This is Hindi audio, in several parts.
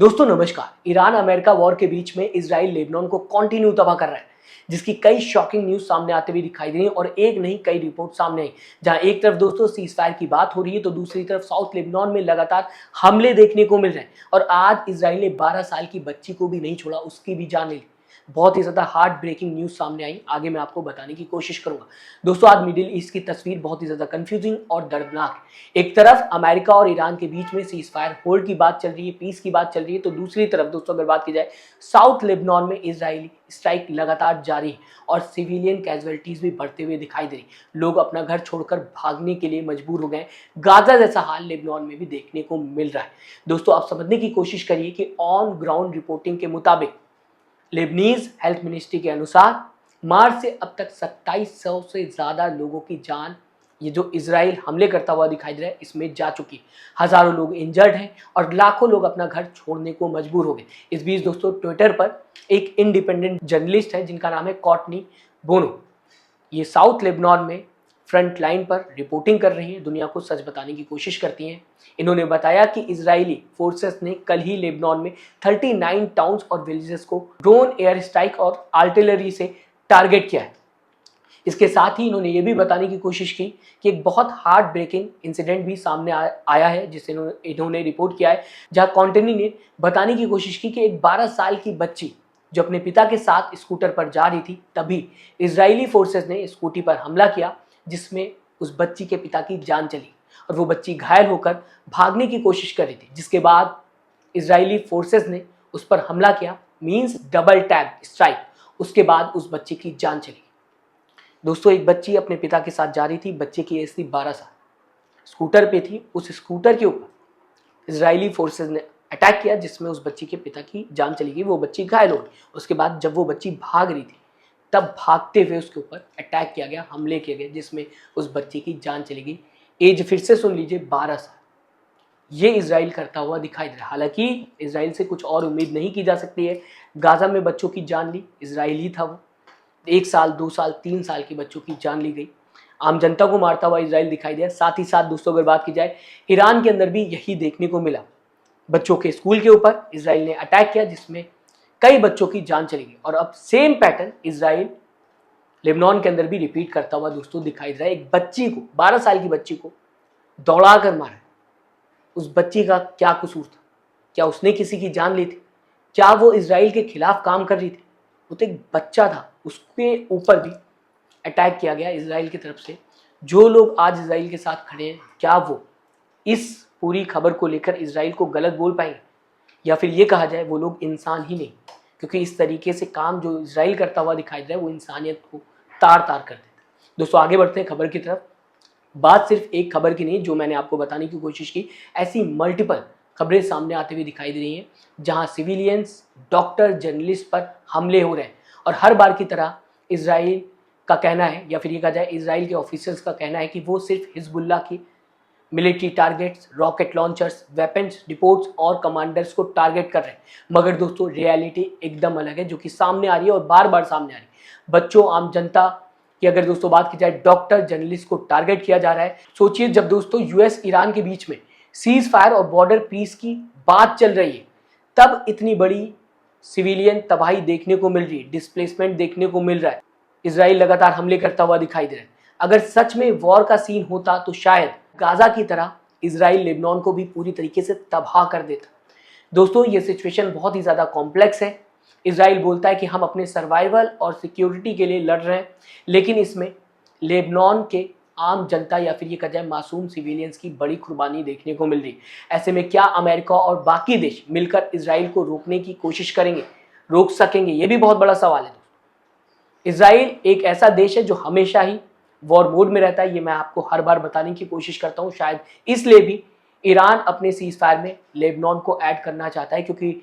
दोस्तों नमस्कार। ईरान अमेरिका वॉर के बीच में इजराइल लेबनान को कंटिन्यू तबाह कर रहा है, जिसकी कई शॉकिंग न्यूज सामने आते हुए दिखाई दे रही है और एक नहीं कई रिपोर्ट सामने आई। जहां एक तरफ दोस्तों सीज फायर की बात हो रही है तो दूसरी तरफ साउथ लेबनान में लगातार हमले देखने को मिल रहे हैं और आज इजराइल ने 12 साल की बच्ची को भी नहीं छोड़ा, उसकी भी जान ले ली। बहुत ही ज्यादा हार्ट ब्रेकिंग न्यूज सामने आई, आगे मैं आपको बताने की कोशिश करूंगा। दोस्तों आज मिडिल ईस्ट की तस्वीर बहुत ही ज्यादा कंफ्यूजिंग और दर्दनाक है। एक तरफ अमेरिका और ईरान के बीच में सीज फायर होल्ड की बात चल रही है, पीस की बात चल रही है, तो दूसरी तरफ दोस्तों अगर बात की जाए साउथ लेबनान में इजरायली स्ट्राइक लगातार जारी है और सिविलियन कैजुअलिटीज भी बढ़ते हुए दिखाई दे रही। लोग अपना घर छोड़कर भागने के लिए मजबूर हो गए। गाजा जैसा हाल लेबनान में भी देखने को मिल रहा है। दोस्तों आप समझने की कोशिश करिए कि ऑन ग्राउंड रिपोर्टिंग के मुताबिक लेबनीज हेल्थ मिनिस्ट्री के अनुसार मार्च से अब तक 2700 से ज्यादा लोगों की जान ये जो इजराइल हमले करता हुआ दिखाई दे रहा है इसमें जा चुकी है। हजारों लोग इंजर्ड हैं और लाखों लोग अपना घर छोड़ने को मजबूर हो गए। इस बीच दोस्तों ट्विटर पर एक इंडिपेंडेंट जर्नलिस्ट है जिनका नाम है कॉर्टनी बोनो। ये साउथ लेबनान में फ्रंट लाइन पर रिपोर्टिंग कर रही है, दुनिया को सच बताने की कोशिश करती हैं। इन्होंने बताया कि इजरायली फोर्सेस ने कल ही लेबनान में 39 टाउन्स और विलेजेस को ड्रोन एयर स्ट्राइक और आर्टिलरी से टारगेट किया है। इसके साथ ही इन्होंने ये भी बताने की कोशिश की कि एक बहुत हार्ट ब्रेकिंग इंसिडेंट भी सामने आया है जिसे इन्होंने रिपोर्ट किया है, जहां कॉन्टिनी ने बताने की कोशिश की कि एक 12 साल की बच्ची जो अपने पिता के साथ स्कूटर पर जा रही थी, तभी इजरायली फोर्सेस ने स्कूटी पर हमला किया जिसमें उस बच्ची के पिता की जान चली और वो बच्ची घायल होकर भागने की कोशिश कर रही थी, जिसके बाद इजरायली फोर्सेस ने उस पर हमला किया, मींस डबल टैप स्ट्राइक। उसके बाद उस बच्ची की जान चली। दोस्तों एक बच्ची अपने पिता के साथ जा रही थी, बच्चे की एज थी 12 साल, स्कूटर पे थी। उस स्कूटर के ऊपर इजरायली फोर्सेस ने अटैक किया जिसमें उस बच्ची के पिता की जान चली गई, वो बच्ची घायल हो गई। उसके बाद जब वो बच्ची भाग रही थी तब भागते हुए उसके ऊपर अटैक किया गया, हमले किए गए जिसमें उस बच्ची की जान चली गई। एज फिर से सुन लीजिए 12 साल। ये इजराइल करता हुआ दिखाई दे रहा है। हालांकि इजराइल से कुछ और उम्मीद नहीं की जा सकती है। गाजा में बच्चों की जान ली इजराइल ही था, वो 1 साल 2 साल 3 साल के बच्चों की जान ली गई। आम जनता को मारता हुआ इजराइल दिखाई दिया। साथ ही साथ दोस्तों अगर बात की जाए ईरान के अंदर भी यही देखने को मिला। बच्चों के स्कूल के ऊपर इजराइल ने अटैक किया जिसमें कई बच्चों की जान चली गई और अब सेम पैटर्न इजराइल लेबनान के अंदर भी रिपीट करता हुआ दोस्तों दिखाई दे रहा है। एक बच्ची को 12 साल की बच्ची को दौड़ा कर मारा। उस बच्ची का क्या कसूर था? क्या उसने किसी की जान ली थी? क्या वो इजराइल के खिलाफ काम कर रही थी? वो तो एक बच्चा था, उसके ऊपर भी अटैक किया गया इजराइल की तरफ से। जो लोग आज इजराइल के साथ खड़े हैं, क्या वो इस पूरी खबर को लेकर इजराइल को गलत बोल पाएंगे, या फिर ये कहा जाए वो लोग इंसान ही नहीं? क्योंकि इस तरीके से काम जो इजराइल करता हुआ दिखाई दे रहा है वो इंसानियत को तार तार कर देता है। दोस्तों आगे बढ़ते हैं खबर की तरफ। बात सिर्फ एक खबर की नहीं, जो मैंने आपको बताने की कोशिश की, ऐसी मल्टीपल खबरें सामने आती हुई दिखाई दे रही हैं जहां सिविलियंस, डॉक्टर, जर्नलिस्ट पर हमले हो रहे हैं और हर बार की तरह इजराइल का कहना है, या फिर ये कहा जाए इजराइल के ऑफिसर्स का कहना है कि वो सिर्फ हिजबुल्लाह की military targets, rocket launchers, weapons depots और कमांडर्स को टारगेट कर रहे हैं। मगर दोस्तों रियलिटी एकदम अलग है जो कि सामने आ रही है और बार बार सामने आ रही है। बच्चों, आम जनता की अगर दोस्तों बात की जाए, डॉक्टर, जर्नलिस्ट को टारगेट किया जा रहा है। सोचिए जब दोस्तों यूएस ईरान के बीच में सीज फायर और बॉर्डर पीस की बात चल रही है, तब इतनी बड़ी सिविलियन तबाही देखने को मिल रही है, डिस्प्लेसमेंट देखने को मिल रहा है। इजराइल लगातार हमले करता हुआ दिखाई दे रहा है। अगर सच में वॉर का सीन होता तो शायद गाजा की तरह इजराइल लेबनान को भी पूरी तरीके से तबाह कर देता। दोस्तों ये सिचुएशन बहुत ही ज्यादा कॉम्प्लेक्स है। इजराइल बोलता है कि हम अपने सर्वाइवल और सिक्योरिटी के लिए लड़ रहे हैं, लेकिन इसमें लेबनान के आम जनता या फिर ये कहा जाए मासूम सिविलियंस की बड़ी कुर्बानी देखने को मिल रही है। ऐसे में क्या अमेरिका और बाकी देश मिलकर इजराइल को रोकने की कोशिश करेंगे, रोक सकेंगे? ये भी बहुत बड़ा सवाल है। इजराइल एक ऐसा देश है जो हमेशा ही वॉर मोड में रहता है, ये मैं आपको हर बार बताने की कोशिश करता हूं। शायद इसलिए भी ईरान अपने सीज फायर में लेबनान को ऐड करना चाहता है, क्योंकि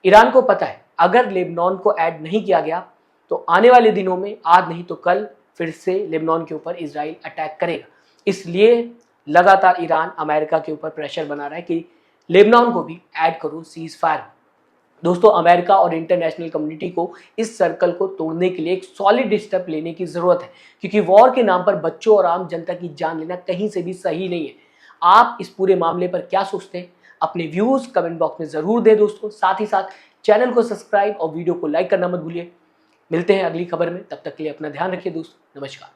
ईरान को पता है अगर लेबनान को ऐड नहीं किया गया तो आने वाले दिनों में आज नहीं तो कल फिर से लेबनान के ऊपर इजराइल अटैक करेगा। इसलिए लगातार ईरान अमेरिका के ऊपर प्रेशर बना रहा है कि लेबनान को भी ऐड करो सीज फायर। दोस्तों अमेरिका और इंटरनेशनल कम्युनिटी को इस सर्कल को तोड़ने के लिए एक सॉलिड स्टेप लेने की जरूरत है, क्योंकि वॉर के नाम पर बच्चों और आम जनता की जान लेना कहीं से भी सही नहीं है। आप इस पूरे मामले पर क्या सोचते हैं? अपने व्यूज कमेंट बॉक्स में जरूर दे दोस्तों। साथ ही साथ चैनल को सब्सक्राइब और वीडियो को लाइक करना मत भूलिए। मिलते हैं अगली खबर में, तब तक के लिए अपना ध्यान रखिए दोस्तों। नमस्कार।